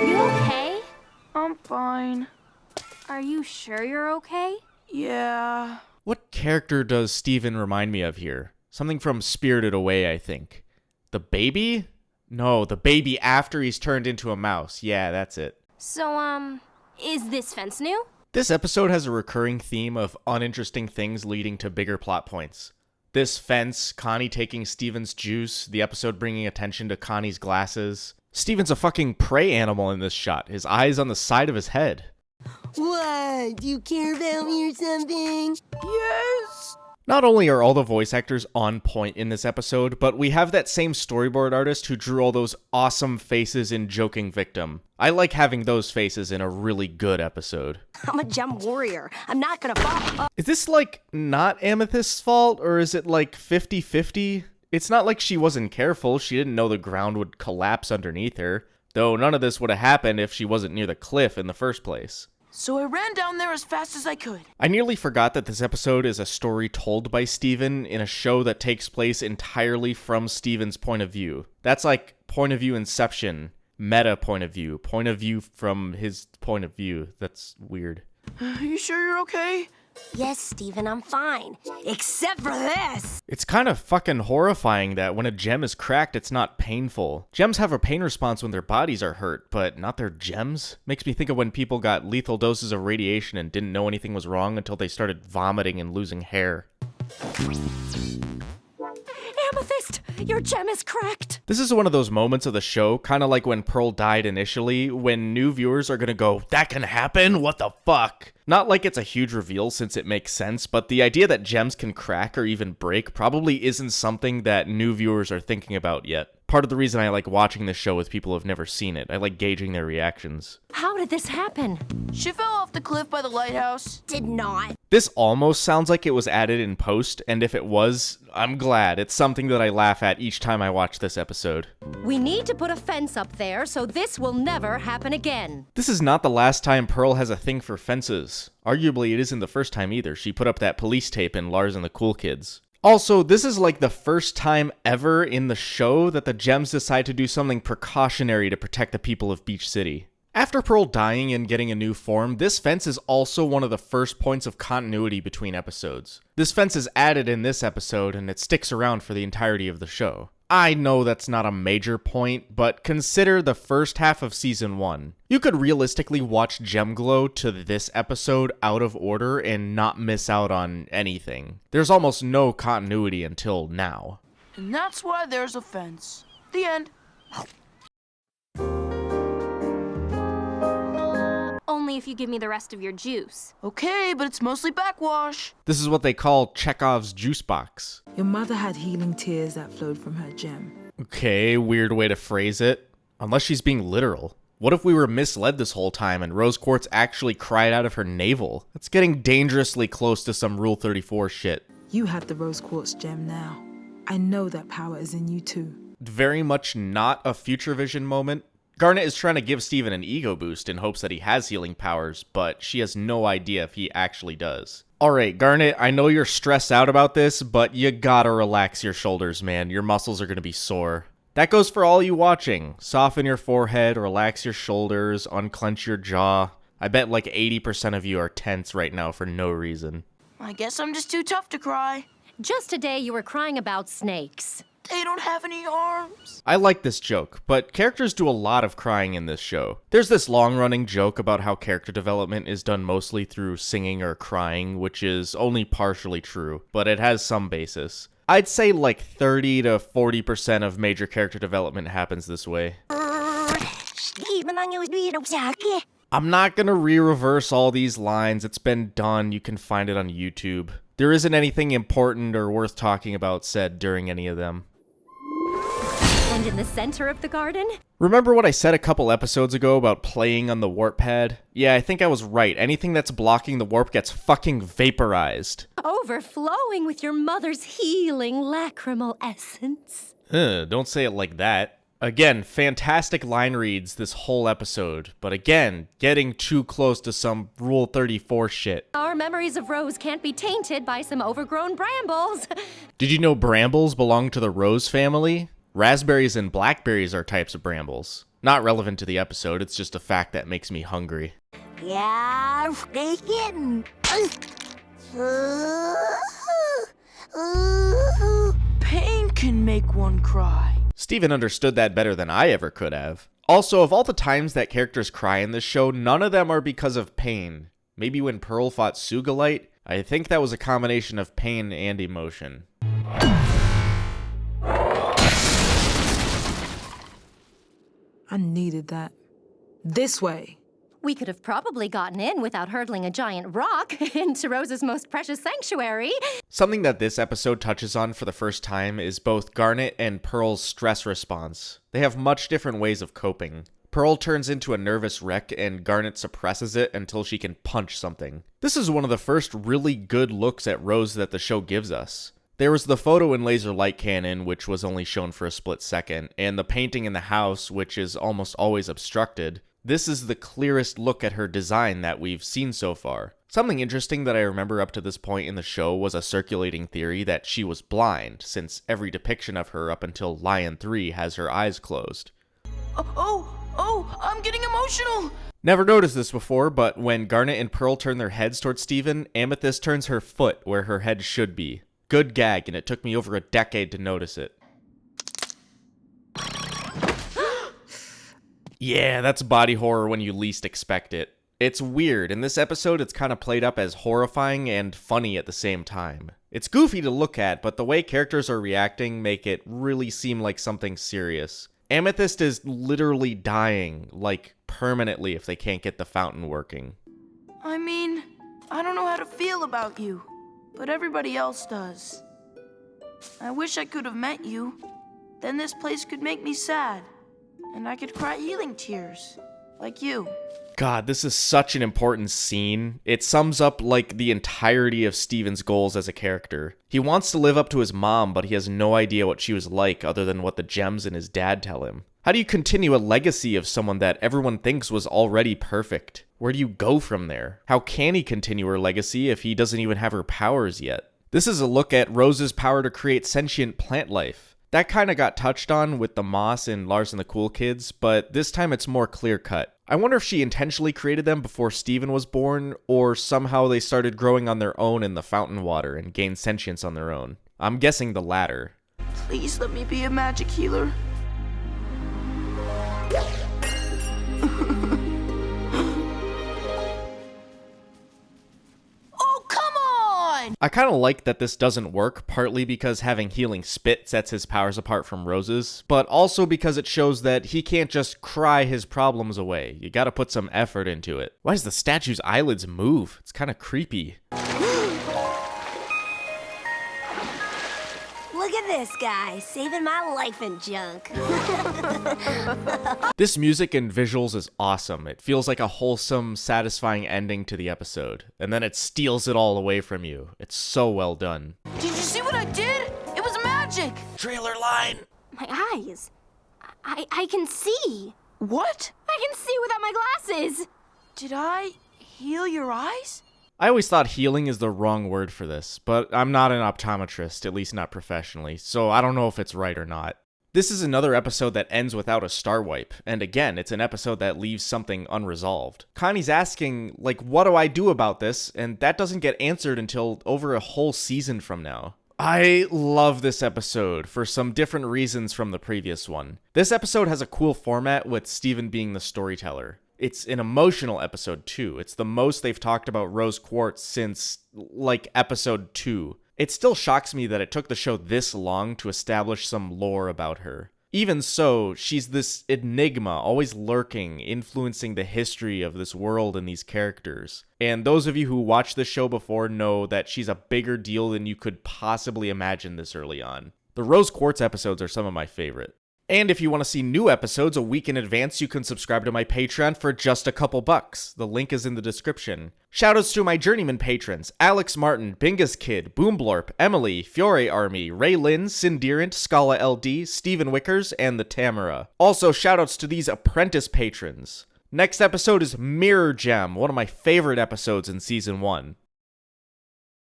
You okay? I'm fine. Are you sure you're okay? Yeah. What character does Steven remind me of here? Something from Spirited Away, I think. The baby? No, the baby after he's turned into a mouse. Yeah, that's it. So, is this fence new? This episode has a recurring theme of uninteresting things leading to bigger plot points. This fence, Connie taking Steven's juice, the episode bringing attention to Connie's glasses. Steven's a fucking prey animal in this shot, his eyes on the side of his head. What? Do you care about me or something? Yes. Not only are all the voice actors on point in this episode, but we have that same storyboard artist who drew all those awesome faces in Joking Victim. I like having those faces in a really good episode. I'm a gem warrior. I'm not gonna fall. Is this like not Amethyst's fault, or is it like 50-50? It's not like she wasn't careful, she didn't know the ground would collapse underneath her, though none of this would have happened if she wasn't near the cliff in the first place. So I ran down there as fast as I could. I nearly forgot that this episode is a story told by Steven in a show that takes place entirely from Steven's point of view. That's like point of view Inception, meta point of view from his point of view. That's weird. You sure you're okay? Yes, Steven, I'm fine. Except for this. It's kind of fucking horrifying that when a gem is cracked, it's not painful. Gems have a pain response when their bodies are hurt, but not their gems? Makes me think of when people got lethal doses of radiation and didn't know anything was wrong until they started vomiting and losing hair. Amethyst, your gem is cracked. This is one of those moments of the show, kind of like when Pearl died initially, when new viewers are gonna go, "That can happen? What the fuck?" Not like it's a huge reveal since it makes sense, but the idea that gems can crack or even break probably isn't something that new viewers are thinking about yet. Part of the reason I like watching this show with people who've never seen it. I like gauging their reactions. How did this happen? She fell off the cliff by the lighthouse. Did not. This almost sounds like it was added in post, and if it was, I'm glad. It's something that I laugh at each time I watch this episode. We need to put a fence up there so this will never happen again. This is not the last time Pearl has a thing for fences. Arguably, it isn't the first time either. She put up that police tape in Lars and the Cool Kids. Also, this is like the first time ever in the show that the gems decide to do something precautionary to protect the people of Beach City. After Pearl dying and getting a new form, this fence is also one of the first points of continuity between episodes. This fence is added in this episode, and it sticks around for the entirety of the show. I know that's not a major point, but consider the first half of Season 1. You could realistically watch Gemglow to this episode out of order and not miss out on anything. There's almost no continuity until now. And that's why there's a fence. The end. Only if you give me the rest of your juice. Okay, but it's mostly backwash. This is what they call Chekhov's juice box. Your mother had healing tears that flowed from her gem. Okay, weird way to phrase it. Unless she's being literal. What if we were misled this whole time and Rose Quartz actually cried out of her navel? That's getting dangerously close to some Rule 34 shit. You have the rose quartz gem now. I know that power is in you too. Very much not a Future Vision moment. Garnet is trying to give Steven an ego boost in hopes that he has healing powers, but she has no idea if he actually does. Alright, Garnet, I know you're stressed out about this, but you gotta relax your shoulders, man. Your muscles are gonna be sore. That goes for all you watching. Soften your forehead, relax your shoulders, unclench your jaw. I bet like 80% of you are tense right now for no reason. I guess I'm just too tough to cry. Just today you were crying about snakes. They don't have any arms. I like this joke, but characters do a lot of crying in this show. There's this long-running joke about how character development is done mostly through singing or crying, which is only partially true, but it has some basis. I'd say like 30 to 40% of major character development happens this way. I'm not gonna re-reverse all these lines, it's been done, you can find it on YouTube. There isn't anything important or worth talking about said during any of them. And in the center of the garden? Remember what I said a couple episodes ago about playing on the warp pad? Yeah, I think I was right. Anything that's blocking the warp gets fucking vaporized. Overflowing with your mother's healing lacrimal essence. Don't say it like that. Again, fantastic line reads this whole episode, but again, getting too close to some Rule 34 shit. Our memories of Rose can't be tainted by some overgrown brambles. Did you know brambles belong to the rose family? Raspberries and blackberries are types of brambles. Not relevant to the episode, it's just a fact that makes me hungry. Yeah, they hitting. Pain can make one cry. Steven understood that better than I ever could have. Also, of all the times that characters cry in this show, none of them are because of pain. Maybe when Pearl fought Sugalite? I think that was a combination of pain and emotion. I needed that. This way. We could have probably gotten in without hurtling a giant rock into Rose's most precious sanctuary. Something that this episode touches on for the first time is both Garnet and Pearl's stress response. They have much different ways of coping. Pearl turns into a nervous wreck and Garnet suppresses it until she can punch something. This is one of the first really good looks at Rose that the show gives us. There was the photo in Laser Light Cannon, which was only shown for a split second, and the painting in the house, which is almost always obstructed. This is the clearest look at her design that we've seen so far. Something interesting that I remember up to this point in the show was a circulating theory that she was blind, since every depiction of her up until Lion 3 has her eyes closed. Oh, I'm getting emotional. Never noticed this before, but when Garnet and Pearl turn their heads towards Steven, Amethyst turns her foot where her head should be. Good gag, and it took me over a decade to notice it. Yeah, that's body horror when you least expect it. It's weird. In this episode, it's kind of played up as horrifying and funny at the same time. It's goofy to look at, but the way characters are reacting make it really seem like something serious. Amethyst is literally dying, like permanently, if they can't get the fountain working. I mean, I don't know how to feel about you, but everybody else does. I wish I could have met you. Then this place could make me sad, and I could cry healing tears, like you. God, this is such an important scene. It sums up like the entirety of Steven's goals as a character. He wants to live up to his mom, but he has no idea what she was like other than what the gems and his dad tell him. How do you continue a legacy of someone that everyone thinks was already perfect? Where do you go from there? How can he continue her legacy if he doesn't even have her powers yet? This is a look at Rose's power to create sentient plant life. That kind of got touched on with the moss in Lars and the Cool Kids, but this time it's more clear-cut. I wonder if she intentionally created them before Steven was born, or somehow they started growing on their own in the fountain water and gained sentience on their own. I'm guessing the latter. Please let me be a magic healer. Oh, come on! I kind of like that this doesn't work, partly because having healing spit sets his powers apart from Rose's, but also because it shows that he can't just cry his problems away. You gotta put some effort into it. Why does the statue's eyelids move? It's kind of creepy. Look at this guy, saving my life in junk. This music and visuals is awesome. It feels like a wholesome, satisfying ending to the episode, and then it steals it all away from you. It's so well done. Did you see what I did? It was magic. Trailer line! My eyes. I can see. What? I can see without my glasses. Did I heal your eyes? I always thought healing is the wrong word for this, but I'm not an optometrist, at least not professionally, so I don't know if it's right or not. This is another episode that ends without a star wipe, and again, it's an episode that leaves something unresolved. Connie's asking, like, what do I do about this? And that doesn't get answered until over a whole season from now. I love this episode for some different reasons from the previous one. This episode has a cool format with Steven being the storyteller. It's an emotional episode too. It's the most they've talked about Rose Quartz since, like, episode 2. It still shocks me that it took the show this long to establish some lore about her. Even so, she's this enigma, always lurking, influencing the history of this world and these characters. And those of you who watched this show before know that she's a bigger deal than you could possibly imagine this early on. The Rose Quartz episodes are some of my favorite. And if you want to see new episodes a week in advance, you can subscribe to my Patreon for just a couple bucks. The link is in the description. Shoutouts to my journeyman patrons: Alex Martin, Bingus Kid, Boomblorp, Emily, Fiore Army, Ray Lynn, Cinderant, Scala LD, Steven Wickers, and the Tamara. Also, shoutouts to these apprentice patrons. Next episode is Mirror Gem, one of my favorite episodes in Season 1.